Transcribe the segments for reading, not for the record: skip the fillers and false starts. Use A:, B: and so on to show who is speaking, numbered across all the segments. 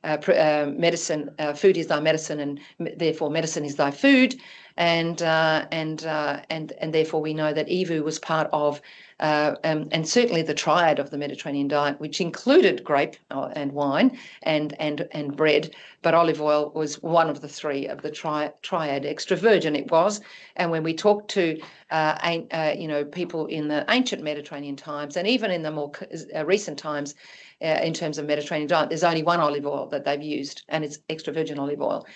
A: medicine, food is thy medicine, and therefore medicine is thy food, and therefore we know that EVOO was part of, and certainly the triad of the Mediterranean diet, which included grape and wine and bread, but olive oil was one of the three of the triad. Extra virgin it was, and when we talk to people in the ancient Mediterranean times, and even in the more recent times, in terms of Mediterranean diet, there's only one olive oil that they've used, and it's extra virgin olive oil.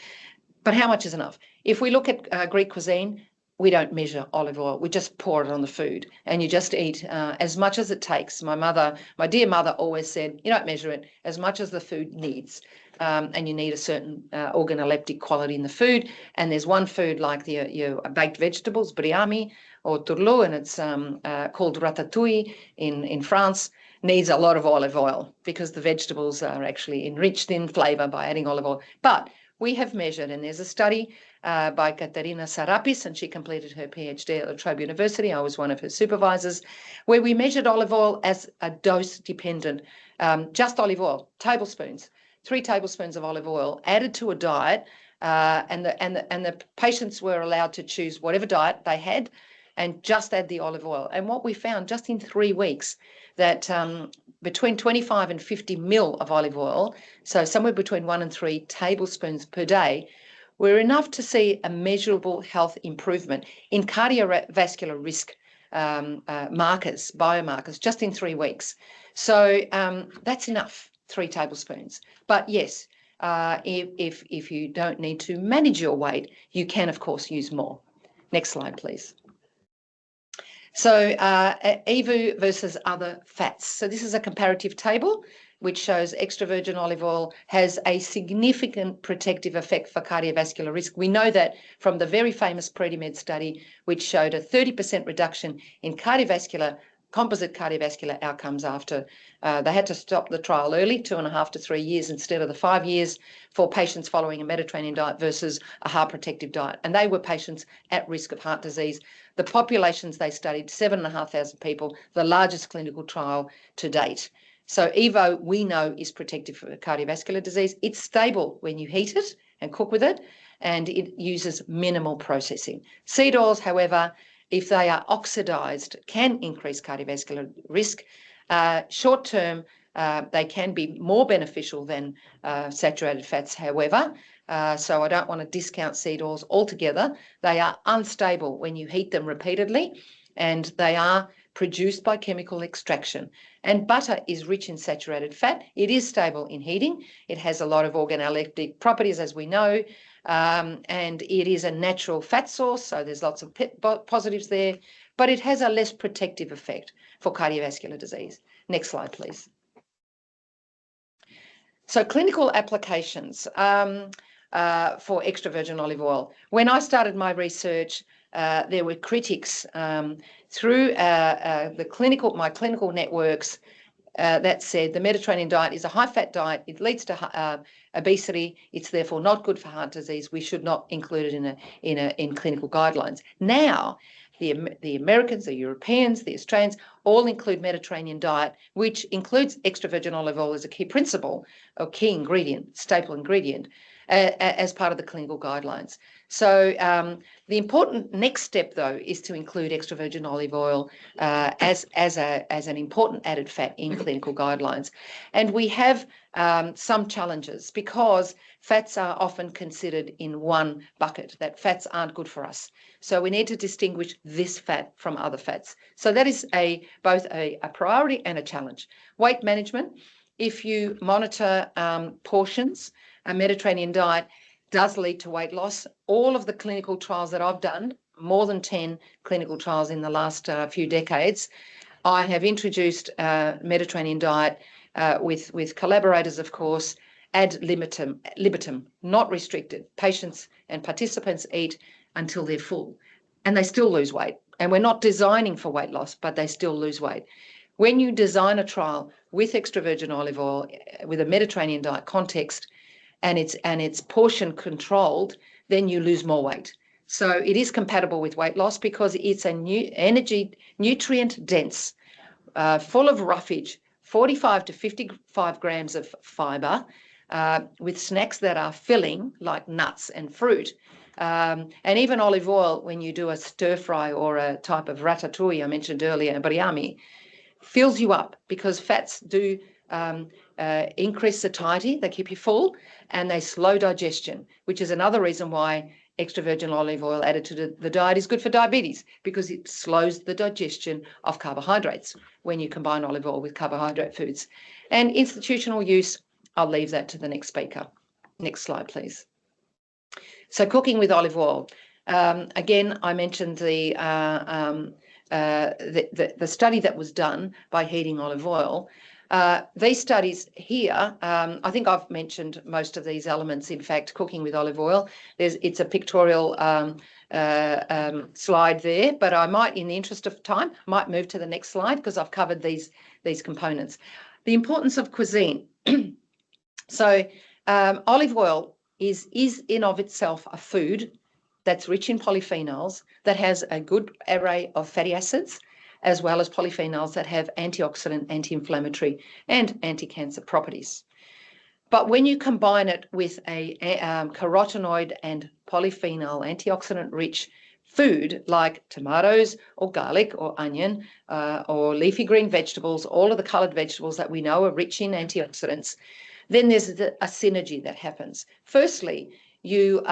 A: But how much is enough? If we look at Greek cuisine, we don't measure olive oil. We just pour it on the food, and you just eat as much as it takes. My dear mother always said, you don't measure it, as much as the food needs. And you need a certain organoleptic quality in the food. And there's one food like your baked vegetables, briami or tourlou, and it's called ratatouille in France, needs a lot of olive oil because the vegetables are actually enriched in flavour by adding olive oil. But we have measured, and there's a study by Katerina Sarapis, and she completed her PhD at La Trobe University. I was one of her supervisors, where we measured olive oil as a dose-dependent, just olive oil, tablespoons, 3 tablespoons of olive oil added to a diet, and the patients were allowed to choose whatever diet they had and just add the olive oil. And what we found just in 3 weeks, that between 25 and 50 ml of olive oil, so somewhere between 1 and 3 tablespoons per day, were enough to see a measurable health improvement in cardiovascular risk biomarkers, just in 3 weeks. So that's enough, 3 tablespoons. But yes, if you don't need to manage your weight, you can, of course, use more. Next slide, please. So EVOO versus other fats. So this is a comparative table which shows extra virgin olive oil has a significant protective effect for cardiovascular risk. We know that from the very famous Predimed study, which showed a 30% reduction in composite cardiovascular outcomes after they had to stop the trial early, 2.5 to 3 years instead of the 5 years for patients following a Mediterranean diet versus a heart protective diet. And they were patients at risk of heart disease. The populations they studied, 7,500 people, the largest clinical trial to date. So EVOO, we know, is protective for cardiovascular disease. It's stable when you heat it and cook with it, and it uses minimal processing. Seed oils, however, if they are oxidized, can increase cardiovascular risk. Short term, they can be more beneficial than saturated fats, however. So I don't want to discount seed oils altogether. They are unstable when you heat them repeatedly, and they are produced by chemical extraction. And butter is rich in saturated fat. It is stable in heating. It has a lot of organoleptic properties, as we know, and it is a natural fat source, so there's lots of positives there, but it has a less protective effect for cardiovascular disease. Next slide, please. So clinical applications for extra virgin olive oil. When I started my research, there were critics through my clinical networks that said the Mediterranean diet is a high-fat diet. It leads to obesity. It's therefore not good for heart disease. We should not include it in clinical guidelines. Now, the Americans, the Europeans, the Australians all include Mediterranean diet, which includes extra virgin olive oil as a key principle or key ingredient, staple ingredient, as part of the clinical guidelines. So the important next step, though, is to include extra virgin olive oil as an important added fat in clinical guidelines. And we have some challenges because fats are often considered in one bucket, that fats aren't good for us. So we need to distinguish this fat from other fats. So that is both a priority and a challenge. Weight management, if you monitor portions, a Mediterranean diet does lead to weight loss. All of the clinical trials that I've done, more than 10 clinical trials in the last few decades, I have introduced Mediterranean diet with collaborators, of course, ad libitum, not restricted. Patients and participants eat until they're full, and they still lose weight. And we're not designing for weight loss, but they still lose weight. When you design a trial with extra virgin olive oil, with a Mediterranean diet context, and it's portion controlled, then you lose more weight. So it is compatible with weight loss because it's a nutrient dense, full of roughage, 45 to 55 grams of fibre with snacks that are filling, like nuts and fruit. And even olive oil, when you do a stir fry or a type of ratatouille I mentioned earlier, biryani, fills you up because fats do increase satiety, they keep you full, and they slow digestion, which is another reason why extra virgin olive oil added to the diet is good for diabetes, because it slows the digestion of carbohydrates when you combine olive oil with carbohydrate foods. And institutional use, I'll leave that to the next speaker. Next slide, please. So cooking with olive oil. Again, I mentioned the study that was done by heating olive oil. These studies here, I think I've mentioned most of these elements, in fact, cooking with olive oil. It's a pictorial slide there, but I might, in the interest of time, might move to the next slide because I've covered these components. The importance of cuisine. So olive oil is in of itself a food that's rich in polyphenols, that has a good array of fatty acids, as well as polyphenols that have antioxidant, anti-inflammatory, and anti-cancer properties. But when you combine it with a carotenoid and polyphenol antioxidant-rich food like tomatoes or garlic or onion or leafy green vegetables, all of the coloured vegetables that we know are rich in antioxidants, then there's a synergy that happens. Firstly, you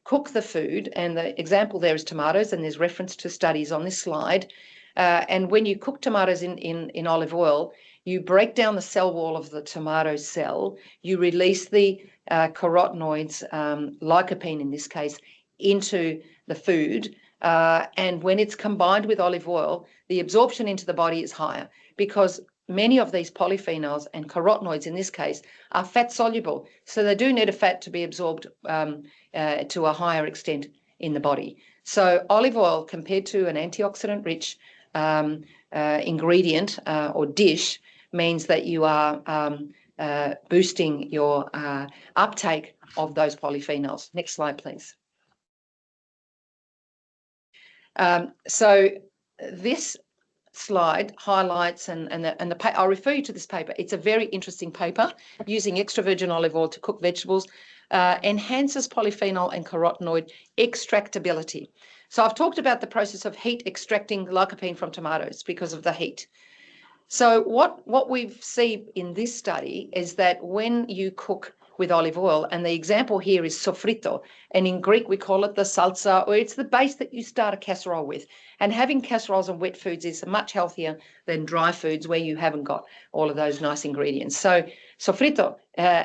A: cook the food, and the example there is tomatoes, and there's reference to studies on this slide. And when you cook tomatoes in olive oil, you break down the cell wall of the tomato cell, you release the carotenoids, lycopene in this case, into the food. And when it's combined with olive oil, the absorption into the body is higher because many of these polyphenols and carotenoids in this case are fat soluble. So they do need a fat to be absorbed to a higher extent in the body. So olive oil compared to an antioxidant rich ingredient or dish means that you are boosting your uptake of those polyphenols. Next slide, please. So this slide highlights, I'll refer you to this paper. It's a very interesting paper using extra virgin olive oil to cook vegetables, enhances polyphenol and carotenoid extractability. So I've talked about the process of heat extracting lycopene from tomatoes because of the heat. So what we see in this study is that when you cook with olive oil, and the example here is sofrito, and in Greek we call it the salsa, or it's the base that you start a casserole with. And having casseroles and wet foods is much healthier than dry foods where you haven't got all of those nice ingredients. So sofrito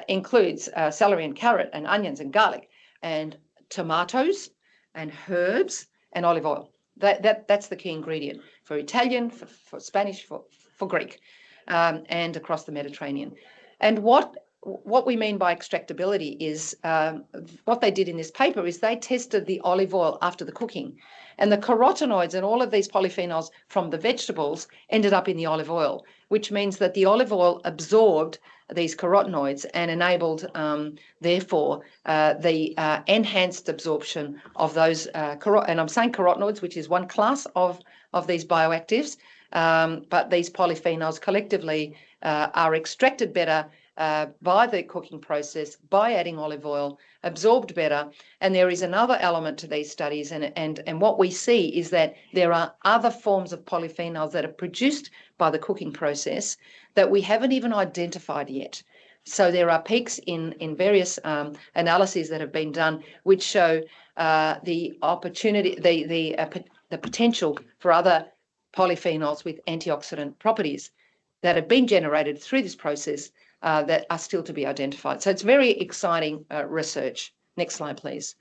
A: includes celery and carrot and onions and garlic and tomatoes and herbs and olive oil. That's the key ingredient for Italian, for Spanish, for Greek, and across the Mediterranean. And what we mean by extractability is what they did in this paper is they tested the olive oil after the cooking, and the carotenoids and all of these polyphenols from the vegetables ended up in the olive oil, which means that the olive oil absorbed these carotenoids and enabled, therefore, the enhanced absorption of those, and I'm saying carotenoids, which is one class of these bioactives, but these polyphenols collectively are extracted better by the cooking process, by adding olive oil, absorbed better. And there is another element to these studies, and what we see is that there are other forms of polyphenols that are produced by the cooking process that we haven't even identified yet. So there are peaks in various analyses that have been done which show the opportunity, the potential for other polyphenols with antioxidant properties that have been generated through this process that are still to be identified. So it's very exciting research. Next slide, please.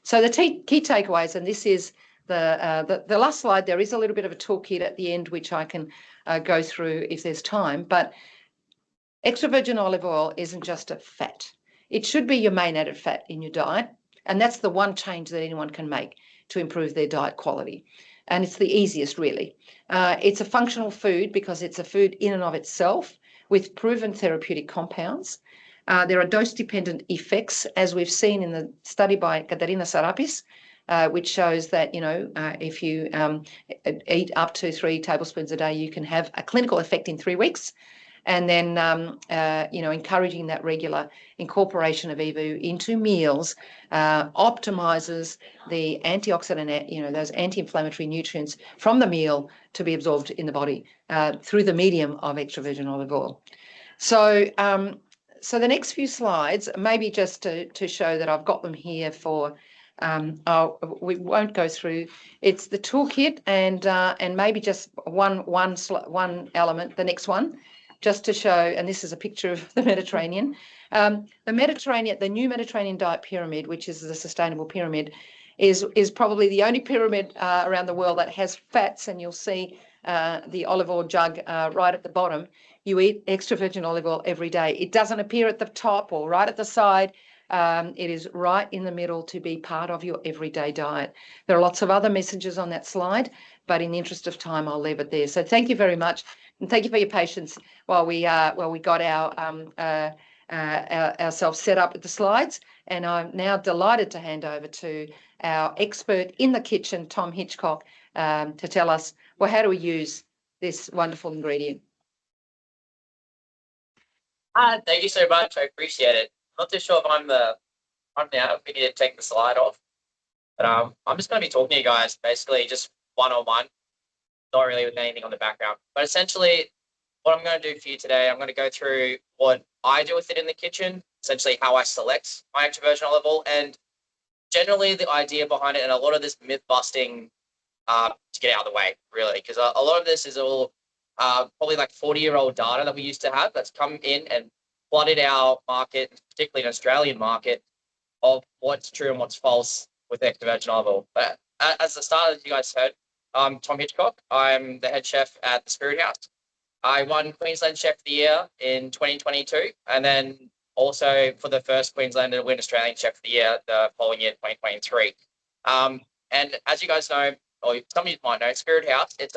A: So the key takeaways, and this is the last slide. There is a little bit of a toolkit at the end, which I can go through if there's time, but extra virgin olive oil isn't just a fat. It should be your main added fat in your diet, and that's the one change that anyone can make to improve their diet quality. And it's the easiest, really. It's a functional food because it's a food in and of itself with proven therapeutic compounds. There are dose-dependent effects, as we've seen in the study by Katerina Sarapis, which shows that, if you eat up to 3 tablespoons a day, you can have a clinical effect in 3 weeks. and then encouraging that regular incorporation of EVOO into meals optimizes the antioxidant, those anti-inflammatory nutrients from the meal to be absorbed in the body through the medium of extra virgin olive oil. So the next few slides, maybe just to show that I've got them here for. We won't go through. It's the toolkit, and maybe just one element. The next one, just to show. And this is a picture of the Mediterranean. The new Mediterranean diet pyramid, which is the sustainable pyramid, is probably the only pyramid around the world that has fats. And you'll see the olive oil jug right at the bottom. You eat extra virgin olive oil every day. It doesn't appear at the top or right at the side. It is right in the middle to be part of your everyday diet. There are lots of other messages on that slide, but in the interest of time, I'll leave it there. So thank you very much, and thank you for your patience while we got ourselves set up with the slides. And I'm now delighted to hand over to our expert in the kitchen, Tom Hitchcock, to tell us, well, how do we use this wonderful ingredient?
B: Thank you so much. I appreciate it. Not too sure if I'm now. We need to take the slide off. But I'm just going to be talking to you guys basically just one-on-one, not really with anything on the background. But essentially, what I'm going to do for you today, I'm going to go through what I do with it in the kitchen, essentially how I select my extra virgin olive oil, and generally the idea behind it, and a lot of this myth busting to get out of the way, really, because a lot of this is all probably like 40-year-old data that we used to have that's come in and flooded our market, particularly an Australian market, of what's true and what's false with extra virgin olive oil. But as the start, as you guys heard, I'm Tom Hitchcock. I'm the head chef at the Spirit House. I won Queensland Chef of the Year in 2022, and then also for the first Queenslander to win Australian Chef of the Year the following year, 2023. And as you guys know, or some of you might know, Spirit House, it's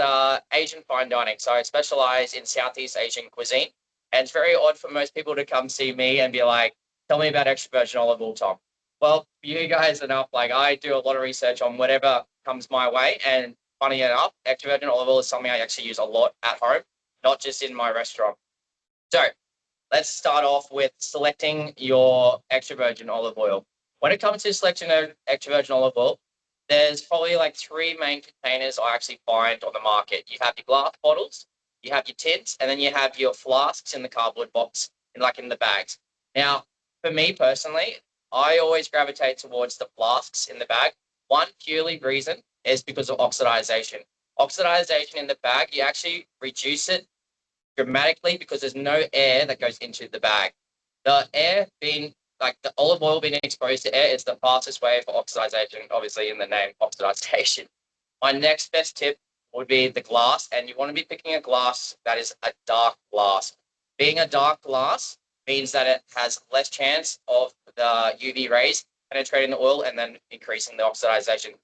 B: Asian fine dining. So I specialize in Southeast Asian cuisine. And it's very odd for most people to come see me and be like, tell me about extra virgin olive oil, Tom. Well, you guys enough, like I do a lot of research on whatever comes my way. And funny enough, extra virgin olive oil is something I actually use a lot at home, not just in my restaurant. So let's start off with selecting your extra virgin olive oil. When it comes to selection of extra virgin olive oil, there's probably like three main containers I actually find on the market. You have your glass bottles, you have your tins, and then you have your flasks in the cardboard box, in the bags. Now, for me personally, I always gravitate towards the flasks in the bag. One purely reason is because of oxidization. Oxidization in the bag, you actually reduce it dramatically because there's no air that goes into the bag. The air being the olive oil being exposed to air is the fastest way for oxidization, obviously in the name, oxidization. My next best tip would be the glass, and you want to be picking a glass that is a dark glass. Being a dark glass means that it has less chance of the UV rays penetrating the oil and then increasing the oxidization.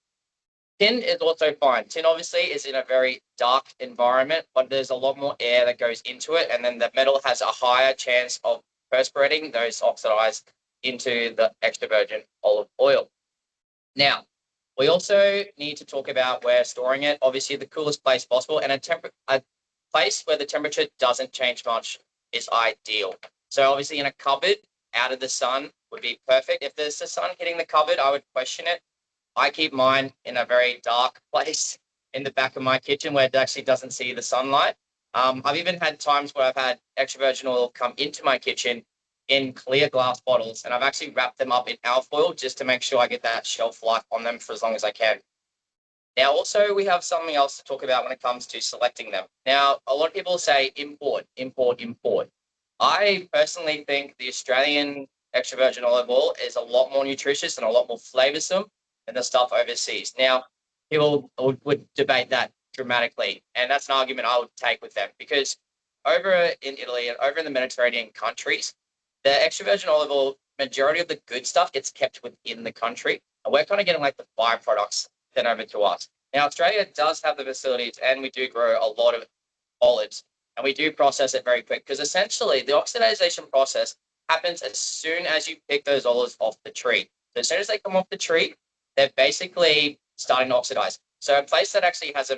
B: Tin is also fine. Tin obviously is in a very dark environment, but there's a lot more air that goes into it, and then the metal has a higher chance of perspirating those oxidized into the extra virgin olive oil. Now, we also need to talk about where storing it. Obviously, the coolest place possible, and a place where the temperature doesn't change much is ideal. So obviously in a cupboard, out of the sun would be perfect. If there's the sun hitting the cupboard, I would question it. I keep mine in a very dark place in the back of my kitchen where it actually doesn't see the sunlight. I've even had times where I've had extra virgin oil come into my kitchen in clear glass bottles, and I've actually wrapped them up in alfoil just to make sure I get that shelf life on them for as long as I can. Now, also, we have something else to talk about when it comes to selecting them. Now, a lot of people say import, import, import. I personally think the Australian extra virgin olive oil is a lot more nutritious and a lot more flavoursome than the stuff overseas. Now, people would debate that dramatically, and that's an argument I would take with them, because over in Italy and over in the Mediterranean countries, the extra virgin olive oil, majority of the good stuff gets kept within the country, and we're kind of getting like the byproducts sent over to us. Now, Australia does have the facilities, and we do grow a lot of olives, and we do process it very quick, because essentially the oxidization process happens as soon as you pick those olives off the tree. So as soon as they come off the tree, they're basically starting to oxidize. So a place that actually has a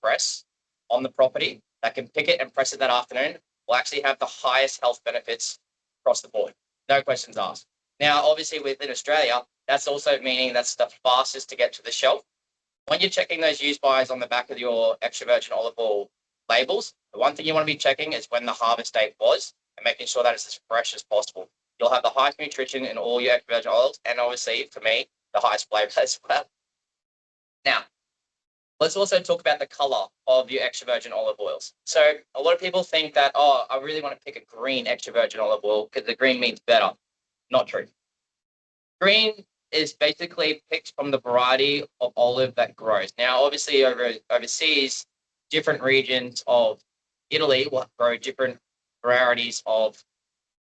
B: press on the property that can pick it and press it that afternoon, will actually have the highest health benefits across the board. No questions asked. Now, obviously, within Australia, that's also meaning that's the fastest to get to the shelf. When you're checking those use bys on the back of your extra virgin olive oil labels, the one thing you want to be checking is when the harvest date was and making sure that it's as fresh as possible. You'll have the highest nutrition in all your extra virgin oils, and obviously, for me, the highest flavor as well. Now, let's also talk about the color of your extra virgin olive oils. So a lot of people think that, oh, I really want to pick a green extra virgin olive oil because the green means better. Not true. Green is basically picked from the variety of olive that grows. Now, obviously, overseas, different regions of Italy will grow different varieties of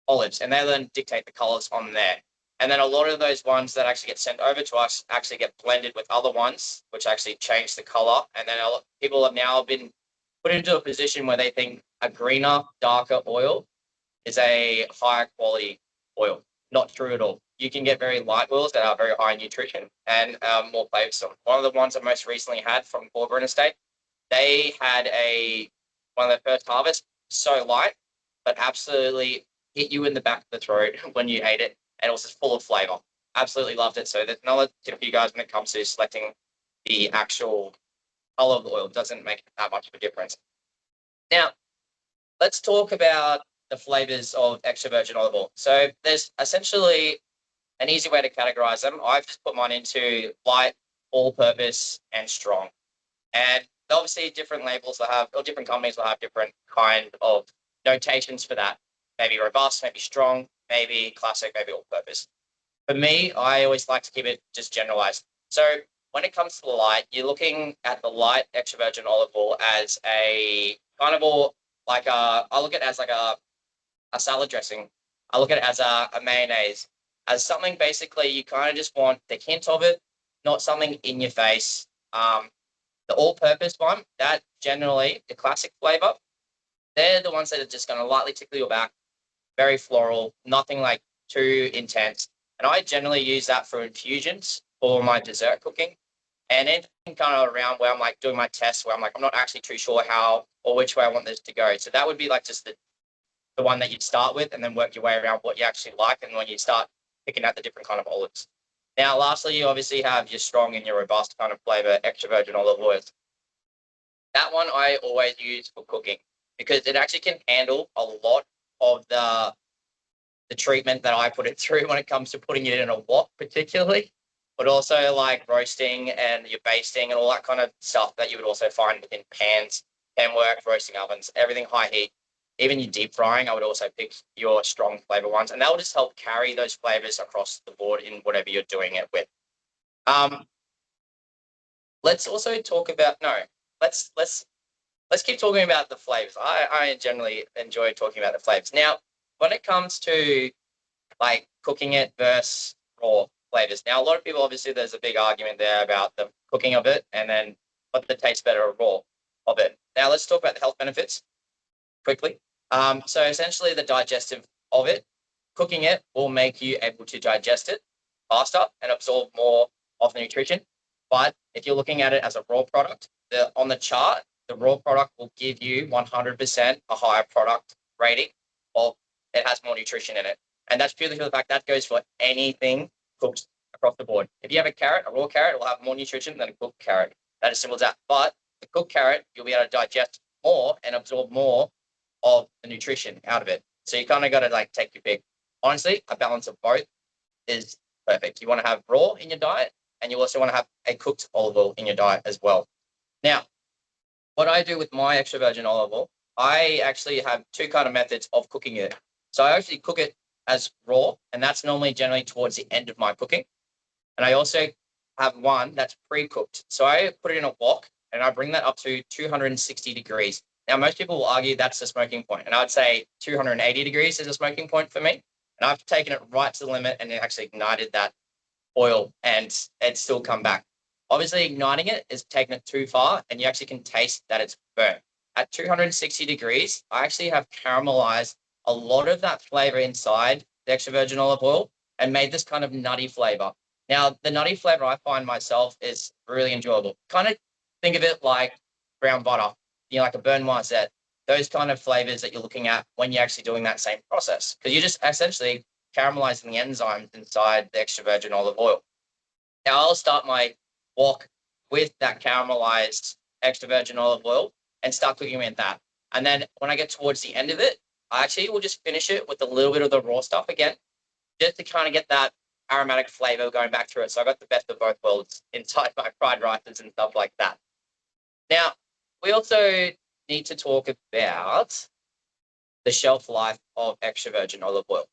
B: olives, and they then dictate the colors on there. And then a lot of those ones that actually get sent over to us actually get blended with other ones, which actually change the color. And then people have now been put into a position where they think a greener, darker oil is a higher quality oil. Not true at all. You can get very light oils that are very high in nutrition and more flavors. One of the ones I most recently had from Corcoran Estate, they had one of their first harvests, so light, but absolutely hit you in the back of the throat when you ate it, and it was just full of flavor. Absolutely loved it. So there's another tip for you guys when it comes to selecting the actual color of the oil. It doesn't make that much of a difference. Now, let's talk about the flavors of extra virgin olive oil. So there's essentially an easy way to categorize them. I've just put mine into light, all-purpose, and strong. And obviously different labels will have, or different companies will have different kind of notations for that. Maybe robust, maybe strong, maybe classic, maybe all-purpose. For me, I always like to keep it just generalized. So when it comes to the light, you're looking at the light extra virgin olive oil as a carnivore, I look at it as like a salad dressing. I look at it as a mayonnaise, as something basically you kind of just want the hint of it, not something in your face. The all-purpose one, that generally, the classic flavor, they're the ones that are just going to lightly tickle your back, very floral, nothing like too intense. And I generally use that for infusions for my dessert cooking. And anything kind of around where I'm like doing my tests where I'm like, I'm not actually too sure how or which way I want this to go. So that would be like just the one that you'd start with and then work your way around what you actually like. And when you start picking out the different kind of olives. Now, lastly, you obviously have your strong and your robust kind of flavor, extra virgin olive oils. That one I always use for cooking because it actually can handle a lot of the treatment that I put it through when it comes to putting it in a wok particularly, but also like roasting and your basting and all that kind of stuff that you would also find within pans, pan work, roasting ovens, everything high heat. Even your deep frying, I would also pick your strong flavor ones, and that will just help carry those flavors across the board in whatever you're doing it with. Let's also talk about let's keep talking about the flavors. I generally enjoy talking about the flavors. Now, when it comes to like cooking it versus raw flavors, now a lot of people obviously there's a big argument there about the cooking of it and then what the taste better raw of it. Now let's talk about the health benefits quickly. So essentially the digestive of it, cooking it will make you able to digest it faster and absorb more of the nutrition. But if you're looking at it as a raw product, on the chart, the raw product will give you 100% a higher product rating of it has more nutrition in it. And that's purely for the fact that goes for anything cooked across the board. If you have a raw carrot will have more nutrition than a cooked carrot. That is simple as that. But the cooked carrot, you'll be able to digest more and absorb more of the nutrition out of it. So you kind of got to like take your pick. Honestly, a balance of both is perfect. You want to have raw in your diet and you also want to have a cooked olive oil in your diet as well. Now, what I do with my extra virgin olive oil, I actually have two kind of methods of cooking it. So I actually cook it as raw, and that's normally generally towards the end of my cooking. And I also have one that's pre-cooked. So I put it in a wok and I bring that up to 260 degrees. Now, most people will argue that's the smoking point, and I'd say 280 degrees is a smoking point for me. And I've taken it right to the limit and it actually ignited that oil and it's still come back. Obviously, igniting it is taking it too far and you actually can taste that it's burnt. At 260 degrees, I actually have caramelized a lot of that flavor inside the extra virgin olive oil and made this kind of nutty flavor. Now, the nutty flavor I find myself is really enjoyable. Kind of think of it like brown butter, like a burnt noisette. those kind of flavors that you're looking at when you're actually doing that same process, because you're just essentially caramelizing the enzymes inside the extra virgin olive oil. Now, I'll start my wok with that caramelized extra virgin olive oil and start cooking with that. And then when I get towards the end of it, I actually will just finish it with a little bit of the raw stuff again, just to kind of get that aromatic flavor going back through it. So I got the best of both worlds inside my fried rices and stuff like that. Now, we also need to talk about the shelf life of extra virgin olive oil.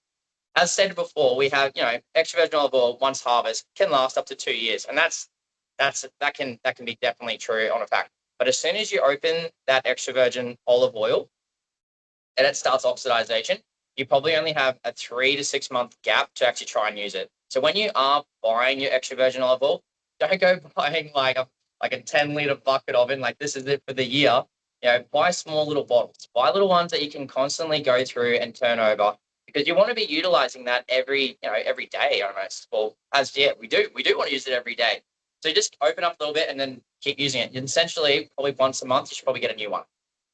B: As stated before, we have, extra virgin olive oil once harvested can last up to 2 years, and that can be definitely true on a fact. But as soon as you open that extra virgin olive oil and it starts oxidization, you probably only have a 3 to 6 month gap to actually try and use it. So when you are buying your extra virgin olive oil, don't go buying like a 10-liter bucket of it, like this is it for the year. Buy small little bottles. Buy little ones that you can constantly go through and turn over, because you want to be utilizing that every day almost. Well, we do want to use it every day. So just open up a little bit and then keep using it. And essentially, probably once a month, you should probably get a new one.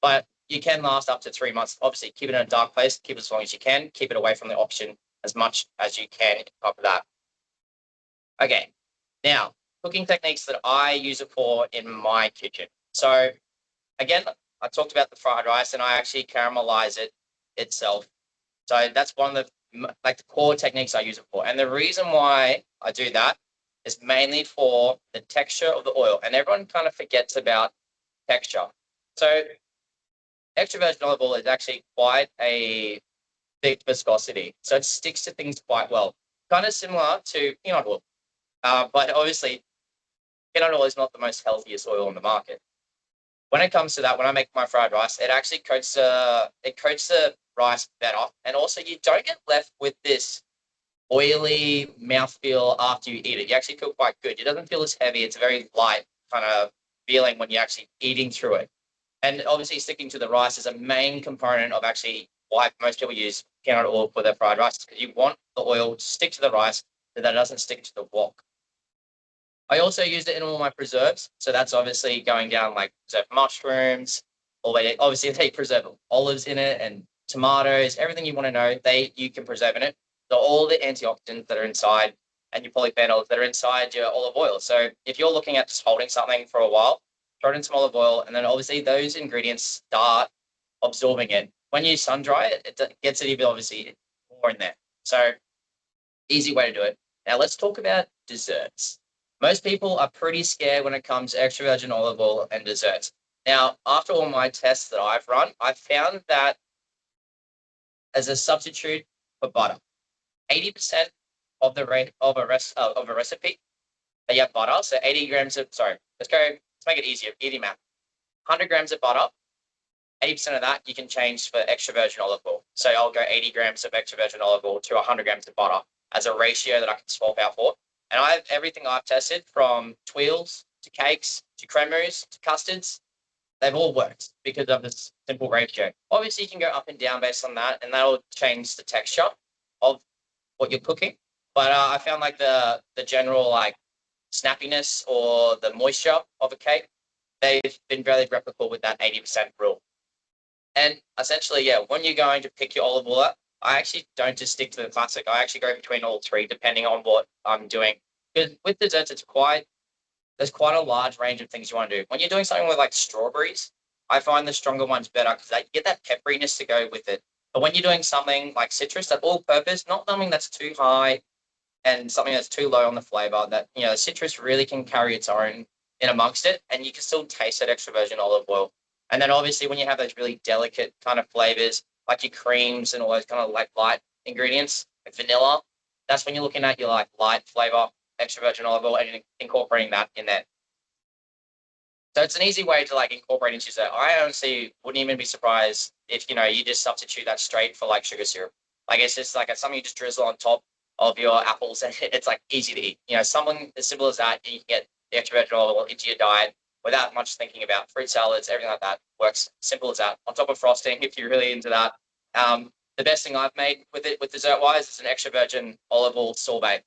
B: But you can last up to 3 months. Obviously, keep it in a dark place. Keep it as long as you can. Keep it away from the oxygen as much as you can on top of that. Okay, now, cooking techniques that I use it for in my kitchen. So again, I talked about the fried rice, and I actually caramelize it itself. So that's one of the core techniques I use it for. And the reason why I do that is mainly for the texture of the oil. And everyone kind of forgets about texture. So extra virgin olive oil is actually quite a thick viscosity. So it sticks to things quite well. Kind of similar to peanut oil. But obviously, peanut oil is not the most healthiest oil on the market. When it comes to that, when I make my fried rice, it actually coats the rice better. And also, you don't get left with this oily mouthfeel after you eat it. You actually feel quite good. It doesn't feel as heavy. It's a very light kind of feeling when you're actually eating through it. And obviously, sticking to the rice is a main component of actually why most people use peanut oil for their fried rice, because you want the oil to stick to the rice so that it doesn't stick to the wok. I also used it in all my preserves. So that's obviously going down like preserved mushrooms, obviously they preserve olives in it and tomatoes, everything you want to know, you can preserve in it. So all the antioxidants that are inside and your polyphenols that are inside your olive oil. So if you're looking at just holding something for a while, throw it in some olive oil, and then obviously those ingredients start absorbing it. When you sun dry it, it gets it even obviously more in there. So easy way to do it. Now let's talk about desserts. Most people are pretty scared when it comes to extra virgin olive oil and desserts. Now, after all my tests that I've run, I've found that as a substitute for butter, 80% of the rate of a recipe that you have butter. So 80 grams of, let's make it easier, easy math. 100 grams of butter, 80% of that you can change for extra virgin olive oil. So I'll go 80 grams of extra virgin olive oil to 100 grams of butter as a ratio that I can swap out for. And everything I've tested, from tuiles to cakes to creme mousse to custards, they've all worked because of this simple ratio. Obviously, you can go up and down based on that, and that'll change the texture of what you're cooking. But I found like the general like snappiness or the moisture of a cake, they've been very replicable with that 80% rule. And essentially, when you're going to pick your olive oil up, I actually don't just stick to the classic. I actually go between all three depending on what I'm doing. Because with desserts, there's quite a large range of things you want to do. When you're doing something with like strawberries, I find the stronger ones better because they get that pepperiness to go with it. But when you're doing something like citrus, that all-purpose, not something that's too high and something that's too low on the flavor, that citrus really can carry its own in amongst it, and you can still taste that extra virgin olive oil. And then obviously when you have those really delicate kind of flavors, like your creams and all those kind of like light ingredients, like vanilla, that's when you're looking at your like light flavor, extra virgin olive oil, and incorporating that in there. So it's an easy way to like incorporate into dessert. I honestly wouldn't even be surprised if you just substitute that straight for like sugar syrup. Like it's just like something you just drizzle on top of your apples, and it's like easy to eat. Something as simple as that, and you can get the extra virgin olive oil into your diet without much thinking about fruit salads, everything like that works. Simple as that. On top of frosting, if you're really into that. The best thing I've made with dessert wise is an extra virgin olive oil sorbet.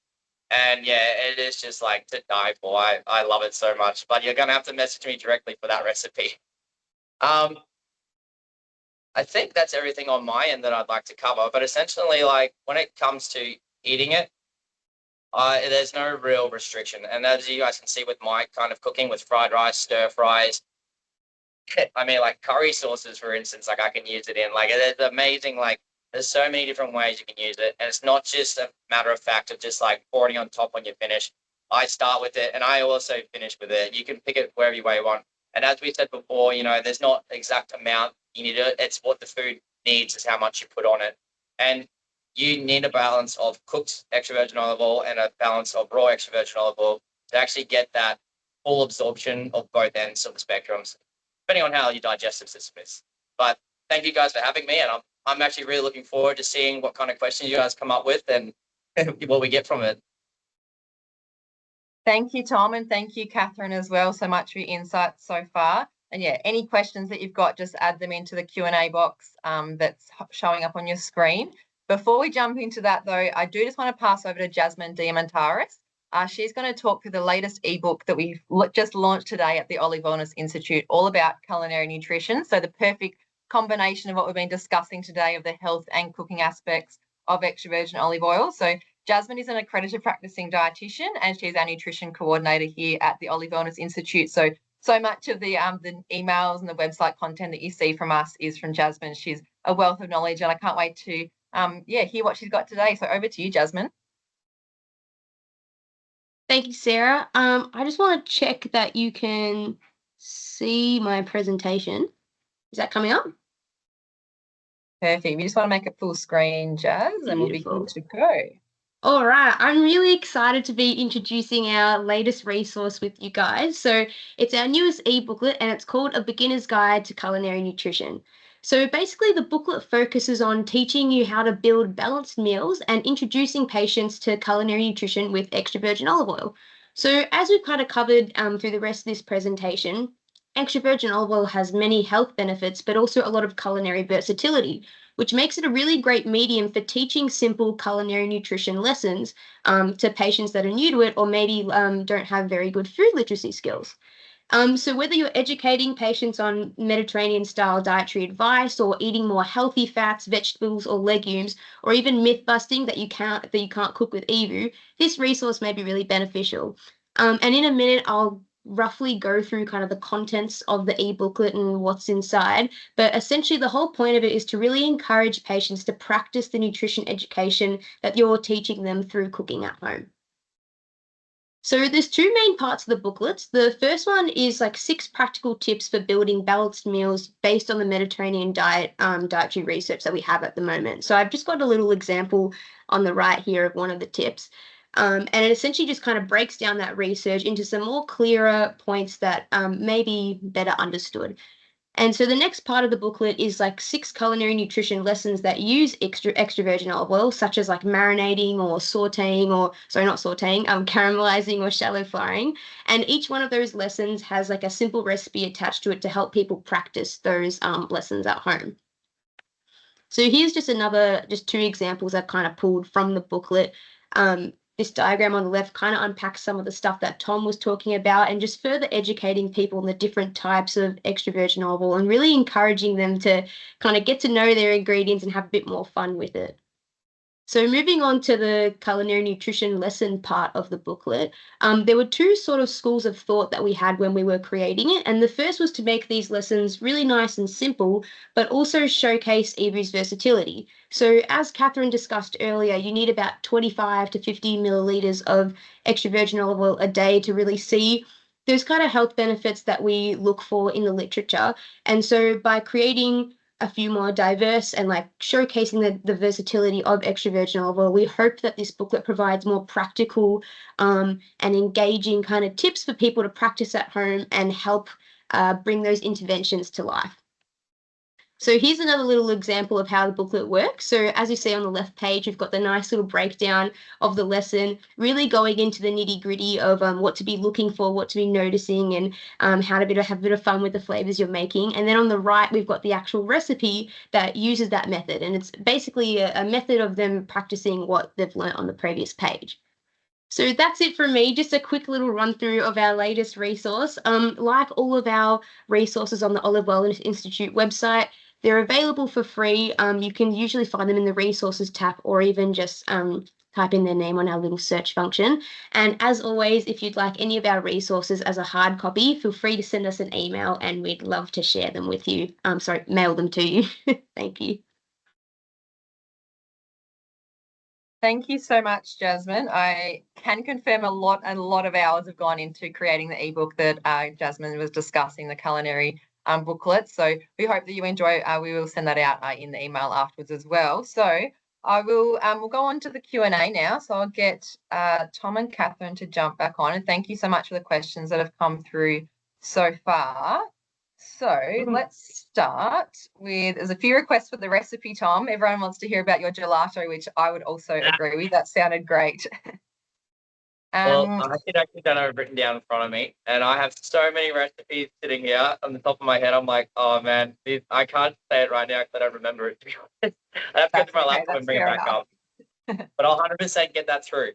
B: And it is just like to die for. I love it so much. But you're gonna have to message me directly for that recipe. I think that's everything on my end that I'd like to cover. But essentially, like when it comes to eating it, there's no real restriction. And as you guys can see with my kind of cooking with fried rice, stir fries, I mean, like curry sauces, for instance, like I can use it in. Like it's amazing. Like there's so many different ways you can use it, and it's not just a matter of fact of just like pouring on top when you finish. I start with it, and I also finish with it. You can pick it wherever way you want. And as we said before, you know, there's not exact amount you need it. It's what the food needs is how much you put on it, and you need a balance of cooked extra virgin olive oil and a balance of raw extra virgin olive oil to actually get that full absorption of both ends of the spectrums, depending on how your digestive system is. But thank you guys for having me, and I'm actually really looking forward to seeing what kind of questions you guys come up with and what we get from it.
C: Thank you, Tom, and thank you, Catherine, as well, so much for your insights so far. And yeah, any questions that you've got, just add them into the Q&A box that's showing up on your screen. Before we jump into that, though, I do just want to pass over to Jasmine Diamantaris. She's going to talk through the latest ebook that we've just launched today at the Olive Wellness Institute, all about culinary nutrition. So the perfect combination of what we've been discussing today of the health and cooking aspects of extra virgin olive oil. So Jasmine is an accredited practicing dietitian, and she's our nutrition coordinator here at the Olive Wellness Institute. So much of the emails and the website content that you see from us is from Jasmine. She's a wealth of knowledge, and I can't wait to hear what she's got today. So over to you, Jasmine.
D: Thank you, Sarah. I just want to check that you can see my presentation. Is that coming up?
C: Perfect. We just want to make it full screen, Jazz, and we'll be good to go.
D: All right. I'm really excited to be introducing our latest resource with you guys. So it's our newest e-booklet, and it's called A Beginner's Guide to Culinary Nutrition. So basically, the booklet focuses on teaching you how to build balanced meals and introducing patients to culinary nutrition with extra virgin olive oil. So as we've kind of covered through the rest of this presentation, extra virgin olive oil has many health benefits, but also a lot of culinary versatility, which makes it a really great medium for teaching simple culinary nutrition lessons to patients that are new to it or maybe don't have very good food literacy skills. So whether you're educating patients on Mediterranean-style dietary advice or eating more healthy fats, vegetables, or legumes, or even myth-busting that you can't cook with EVOO, this resource may be really beneficial. And in a minute, I'll roughly go through kind of the contents of the e-booklet and what's inside, but essentially the whole point of it is to really encourage patients to practice the nutrition education that you're teaching them through cooking at home. So there's two main parts of the booklet. The first one is like 6 practical tips for building balanced meals based on the Mediterranean diet, dietary research that we have at the moment. So I've just got a little example on the right here of one of the tips. And it essentially just kind of breaks down that research into some more clearer points that may be better understood. And so the next part of the booklet is like 6 culinary nutrition lessons that use extra virgin olive oil, such as like marinating or sauteing, or sorry, not sauteing, caramelizing or shallow frying. And each one of those lessons has like a simple recipe attached to it to help people practice those lessons at home. So here's just 2 examples I've kind of pulled from the booklet. This diagram on the left kind of unpacks some of the stuff that Tom was talking about and just further educating people on the different types of extra virgin olive oil and really encouraging them to kind of get to know their ingredients and have a bit more fun with it. So moving on to the culinary nutrition lesson part of the booklet, there were 2 sort of schools of thought that we had when we were creating it. And the first was to make these lessons really nice and simple, but also showcase EVOO's versatility. So as Catherine discussed earlier, you need about 25 to 50 milliliters of extra virgin olive oil a day to really see those kind of health benefits that we look for in the literature. And so by creating a few more diverse and like showcasing the versatility of extra virgin olive oil, we hope that this booklet provides more practical and engaging kind of tips for people to practice at home and help bring those interventions to life. So here's another little example of how the booklet works. So as you see on the left page, we've got the nice little breakdown of the lesson, really going into the nitty gritty of what to be looking for, what to be noticing, and how to have a bit of fun with the flavors you're making. And then on the right, we've got the actual recipe that uses that method. And it's basically a method of them practicing what they've learned on the previous page. So that's it from me, just a quick little run through of our latest resource. Like all of our resources on the Olive Wellness Institute website, they're available for free. You can usually find them in the resources tab, or even just type in their name on our little search function. And as always, if you'd like any of our resources as a hard copy, feel free to send us an email and we'd love to share them with you. Mail them to you. Thank you.
C: Thank you so much, Jasmine. I can confirm a lot of hours have gone into creating the ebook that Jasmine was discussing, the culinary booklet. So we hope that you enjoy. We will send that out in the email afterwards as well. So I will we'll go on to the Q&A now. So I'll get Tom and Catherine to jump back on. And thank you so much for the questions that have come through so far. So let's start with, there's a few requests for the recipe, Tom. Everyone wants to hear about your gelato, which I would also agree with. That sounded great.
B: Well, I actually don't have it written down in front of me, and I have so many recipes sitting here on the top of my head. I'm like, oh man, I can't say it right now because I don't remember it, to be honest. I have to go through my laptop and bring it back up. But I'll 100% get that through.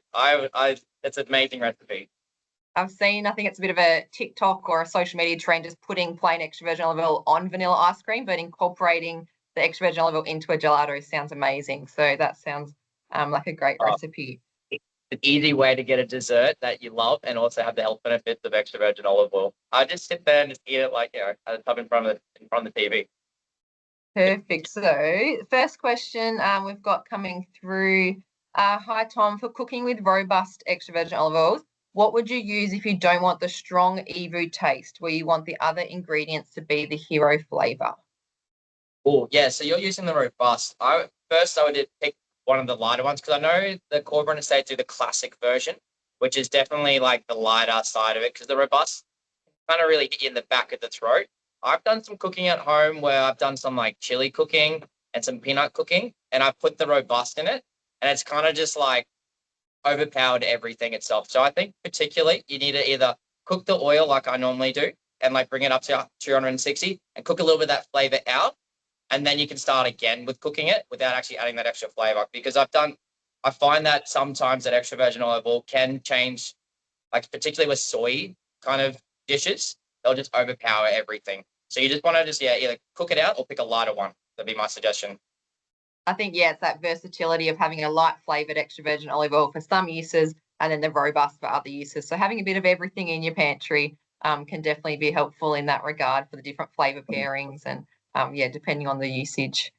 B: It's an amazing recipe.
C: I've seen, I think it's a bit of a TikTok or a social media trend, just putting plain extra virgin olive oil on vanilla ice cream, but incorporating the extra virgin olive oil into a gelato sounds amazing. So that sounds like a great recipe.
B: An easy way to get a dessert that you love and also have the health benefits of extra virgin olive oil. I just sit there and just eat it like, at the top in front of the TV.
C: Perfect. So first question we've got coming through. Hi, Tom. For cooking with robust extra virgin olive oils, what would you use if you don't want the strong EVOO taste, where you want the other ingredients to be the hero flavour?
B: Oh, yeah. So you're using the robust. I would pick one of the lighter ones, because I know the Corporate Estates do the classic version, which is definitely like the lighter side of it, because the robust kind of really hit you in the back of the throat. I've done some cooking at home where I've done some like chili cooking and some peanut cooking, and I've put the robust in it, and it's kind of just like overpowered everything itself. So I think particularly you need to either cook the oil like I normally do and like bring it up to 260 and cook a little bit of that flavor out, and then you can start again with cooking it without actually adding that extra flavor. Because I find that sometimes that extra virgin olive oil can change, like particularly with soy kind of dishes, they'll just overpower everything. So you just want to either cook it out or pick a lighter one. That'd be my suggestion.
C: I think, yeah, it's that versatility of having a light flavoured extra virgin olive oil for some uses and then the robust for other uses. So having a bit of everything in your pantry can definitely be helpful in that regard for the different flavour pairings and, depending on the usage.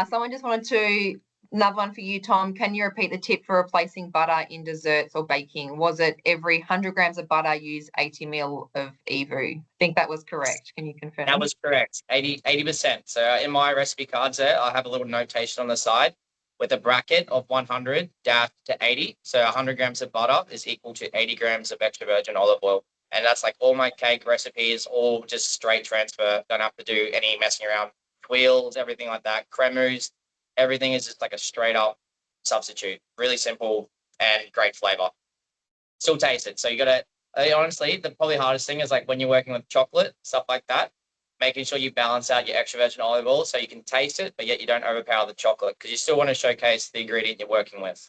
C: Someone just wanted to, another one for you, Tom. Can you repeat the tip for replacing butter in desserts or baking? Was it every 100 grams of butter, use 80 ml of EVOO? I think that was correct. Can you confirm?
B: That was correct, 80%. So in my recipe cards there, I have a little notation on the side with a bracket of 100 to 80. So 100 grams of butter is equal to 80 grams of extra virgin olive oil. And that's like all my cake recipes, all just straight transfer. Don't have to do any messing around. Wheels, everything like that. Cremus, everything is just like a straight up substitute. Really simple and great flavor. Still taste it. So you got to, honestly, the probably hardest thing is like when you're working with chocolate, stuff like that, making sure you balance out your extra virgin olive oil so you can taste it, but yet you don't overpower the chocolate, because you still want to showcase the ingredient you're working with.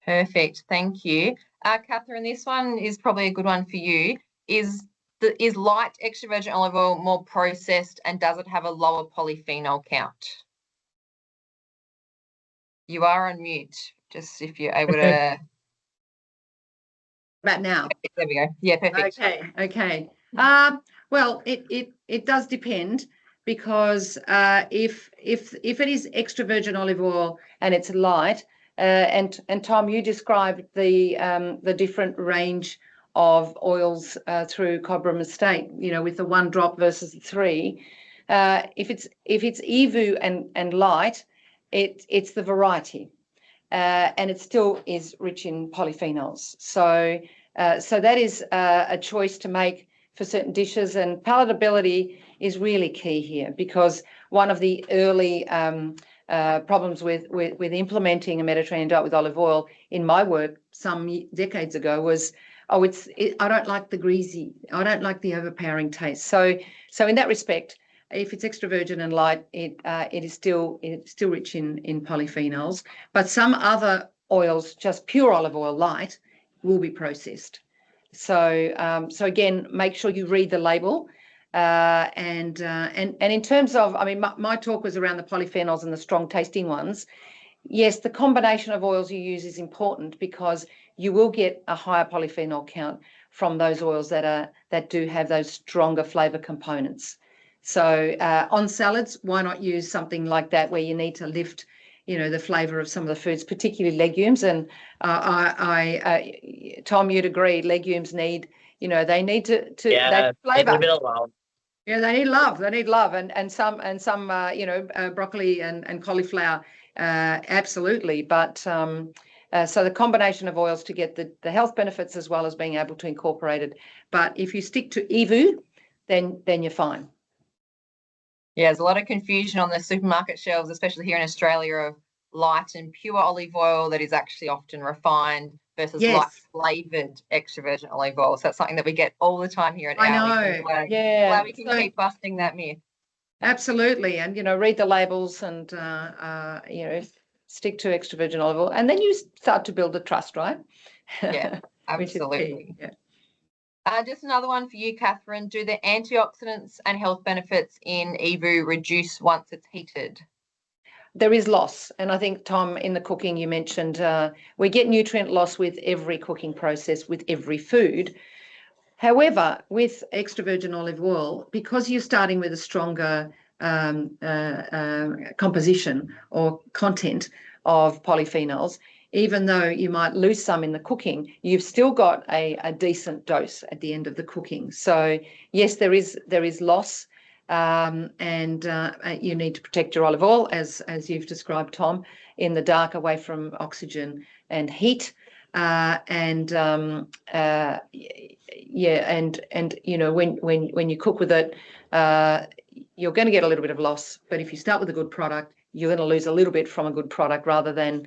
C: Perfect. Thank you. Catherine, this one is probably a good one for you. Is light extra virgin olive oil more processed, and does it have a lower polyphenol count? You are on mute, just if you're able to.
A: Right now.
C: There we go. Yeah, perfect.
A: Okay. Well, it does depend, because if it is extra virgin olive oil and it's light, and Tom, you described the different range of oils through Cobram Estate, with the 1 drop versus the 3. If it's EVOO and light, it's the variety, and it still is rich in polyphenols. So that is a choice to make for certain dishes, and palatability is really key here, because one of the early problems with implementing a Mediterranean diet with olive oil in my work some decades ago was, I don't like the greasy, I don't like the overpowering taste. So in that respect, if it's extra virgin and light, it's still rich in polyphenols. But some other oils, just pure olive oil light, will be processed. So again, make sure you read the label And in terms of, I mean, my talk was around the polyphenols and the strong tasting ones. Yes, the combination of oils you use is important because you will get a higher polyphenol count from those oils that do have those stronger flavour components. So on salads, why not use something like that where you need to lift, the flavour of some of the foods, particularly legumes. And Tom, you'd agree, legumes need, they need to
B: Yeah, they need a bit of love.
A: Yeah, they need love. They need love, and some broccoli and cauliflower, absolutely. But so the combination of oils to get the health benefits as well as being able to incorporate it. But if you stick to EVOO, then you're fine.
C: Yeah, there's a lot of confusion on the supermarket shelves, especially here in Australia, of light and pure olive oil that is actually often refined versus light flavoured extra virgin olive oil. So that's something that we get all the time here at
A: I know. Yeah.
C: Glad we can keep busting that myth.
A: Absolutely. And, read the labels and, stick to extra virgin olive oil. And then you start to build a trust, right?
C: Yeah, absolutely.
A: Yeah.
C: Just another one for you, Catherine. Do the antioxidants and health benefits in EVOO reduce once it's heated?
A: There is loss. And I think, Tom, in the cooking you mentioned, we get nutrient loss with every cooking process, with every food. However, with extra virgin olive oil, because you're starting with a stronger composition or content of polyphenols, even though you might lose some in the cooking, you've still got a decent dose at the end of the cooking. So yes, there is loss, and you need to protect your olive oil, as you've described, Tom, in the dark, away from oxygen and heat. When you cook with it, you're going to get a little bit of loss. But if you start with a good product, you're going to lose a little bit from a good product rather than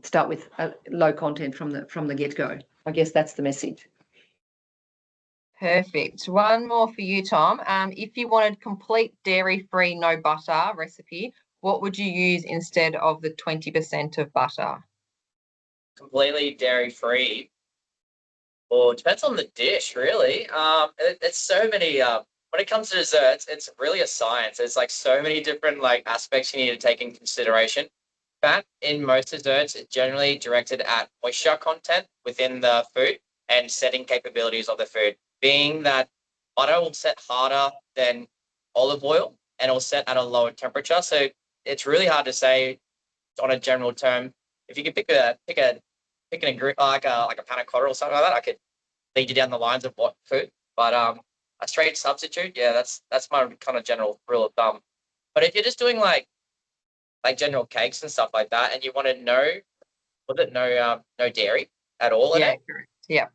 A: start with a low content from the get-go. I guess that's the message.
C: Perfect. One more for you, Tom. If you wanted complete dairy-free, no butter recipe, what would you use instead of the 20% of butter?
B: Completely dairy-free. Well, it depends on the dish, really. It's so many. When it comes to desserts, it's really a science. There's like so many different aspects you need to take in consideration. Fat in most desserts is generally directed at moisture content within the food and setting capabilities of the food. Being that butter will set harder than olive oil and it will set at a lower temperature, so it's really hard to say on a general term. If you could pick an ingredient like a panna cotta or something like that, I could lead you down the lines of what food. But a straight substitute, yeah, that's my kind of general rule of thumb. But if you're just doing like general cakes and stuff like that, and you want to know, no dairy at all?
C: Yeah, correct. Yeah.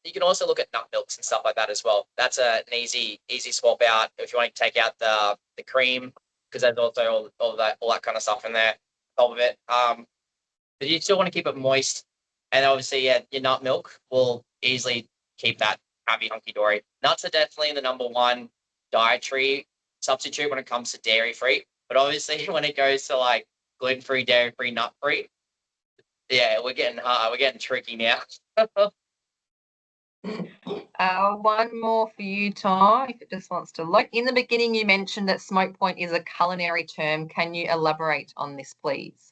B: You can also look at nut milks and stuff like that as well. That's an easy swap out if you want to take out the cream, because there's also all that kind of stuff in there, top of it. But you still want to keep it moist, and obviously, yeah, your nut milk will easily keep that happy hunky-dory. Nuts are definitely the number one dietary substitute when it comes to dairy-free. But obviously, when it goes to gluten-free, dairy-free, nut-free, yeah, we're getting tricky now.
C: One more for you, Tom, if it just wants to look. In the beginning, you mentioned that smoke point is a culinary term. Can you elaborate on this, please?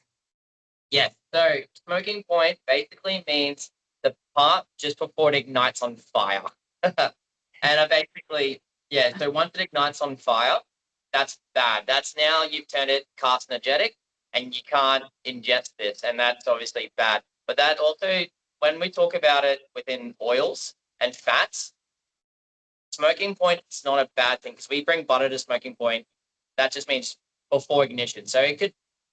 B: Yes. So smoking point basically means the part just before it ignites on fire. And so once it ignites on fire, that's bad. That's now you've turned it carcinogenic and you can't ingest this. And that's obviously bad. But that also, when we talk about it within oils and fats, smoking point is not a bad thing, because we bring butter to smoking point. That just means before ignition. So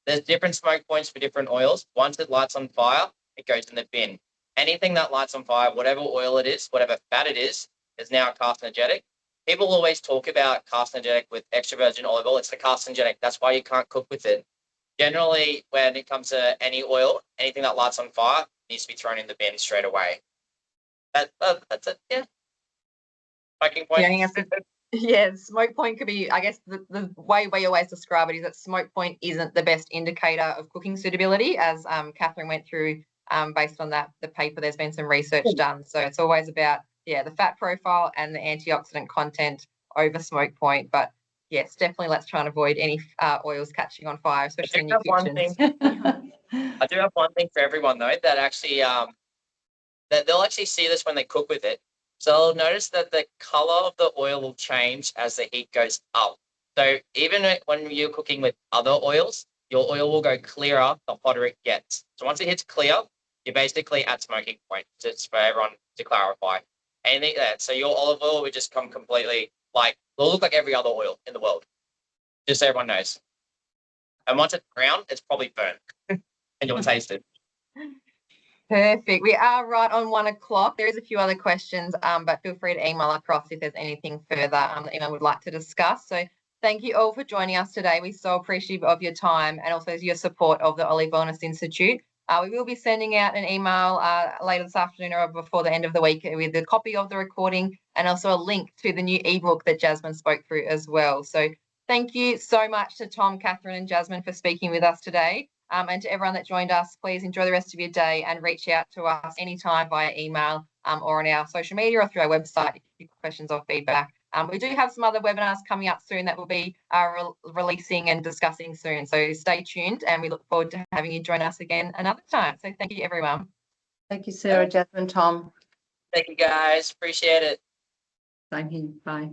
B: there's different smoke points for different oils. Once it lights on fire, it goes in the bin. Anything that lights on fire, whatever oil it is, whatever fat it is now carcinogenic. People always talk about carcinogenic with extra virgin olive oil. It's the carcinogenic. That's why you can't cook with it. Generally, when it comes to any oil, anything that lights on fire needs to be thrown in the bin straight away. That's it, yeah. Smoking point.
C: Yeah, smoke point could be, I guess, the way we always describe it is that smoke point isn't the best indicator of cooking suitability, as Catherine went through based on the paper. There's been some research done. So it's always about the fat profile and the antioxidant content over smoke point. But yes, definitely let's try and avoid any oils catching on fire, especially in your kitchens.
B: I do have one thing for everyone though, that actually that they'll actually see this when they cook with it. So they'll notice that the color of the oil will change as the heat goes up. So even when you're cooking with other oils, your oil will go clearer the hotter it gets. So once it hits clear, you're basically at smoking point. Just for everyone to clarify. Anything that, so your olive oil would just come completely like, it'll look like every other oil in the world. Just so everyone knows. And once it's brown, it's probably burnt and you'll taste it.
C: Perfect. We are right on 1 o'clock. There is a few other questions, but feel free to email across if there's anything further that anyone would like to discuss. So thank you all for joining us today. We're so appreciative of your time and also your support of the Olive Wellness Institute. We will be sending out an email later this afternoon or before the end of the week with a copy of the recording and also a link to the new ebook that Jasmine spoke through as well. So thank you so much to Tom, Catherine and Jasmine for speaking with us today. And to everyone that joined us, please enjoy the rest of your day and reach out to us anytime via email or on our social media or through our website if you have questions or feedback. We do have some other webinars coming up soon that we'll be releasing and discussing soon. So stay tuned and we look forward to having you join us again another time. So thank you, everyone.
A: Thank you, Sarah, Jasmine, Tom.
B: Thank you guys. Appreciate it.
A: Thank you. Bye.